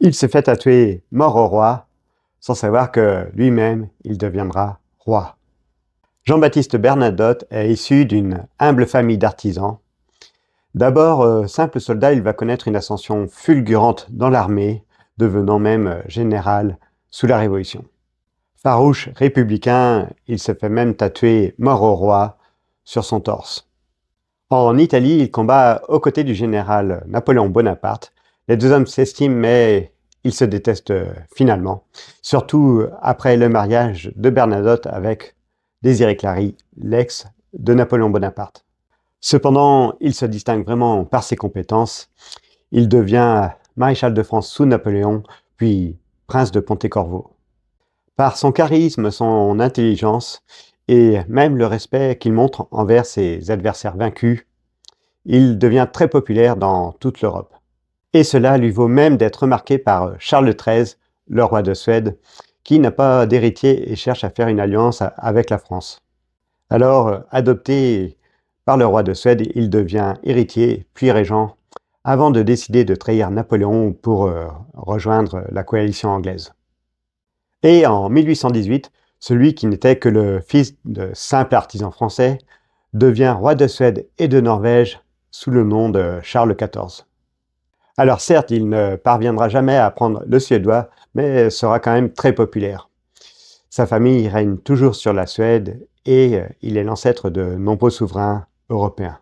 Il se fait tatouer mort au roi, sans savoir que lui-même, il deviendra roi. Jean-Baptiste Bernadotte est issu d'une humble famille d'artisans. D'abord, simple soldat, il va connaître une ascension fulgurante dans l'armée, devenant même général sous la Révolution. Farouche républicain, il se fait même tatouer mort au roi sur son torse. En Italie, il combat aux côtés du général Napoléon Bonaparte. Les deux hommes s'estiment, mais ils se détestent finalement, surtout après le mariage de Bernadotte avec Désiré Clary, l'ex de Napoléon Bonaparte. Cependant, il se distingue vraiment par ses compétences. Il devient maréchal de France sous Napoléon, puis prince de Pontecorvo. Par son charisme, son intelligence et même le respect qu'il montre envers ses adversaires vaincus, il devient très populaire dans toute l'Europe. Et cela lui vaut même d'être remarqué par Charles XIII, le roi de Suède, qui n'a pas d'héritier et cherche à faire une alliance avec la France. Alors, adopté par le roi de Suède, il devient héritier puis régent, avant de décider de trahir Napoléon pour rejoindre la coalition anglaise. Et en 1818, celui qui n'était que le fils de simple artisan français devient roi de Suède et de Norvège sous le nom de Charles XIV. Alors certes, il ne parviendra jamais à apprendre le suédois, mais sera quand même très populaire. Sa famille règne toujours sur la Suède et il est l'ancêtre de nombreux souverains européens.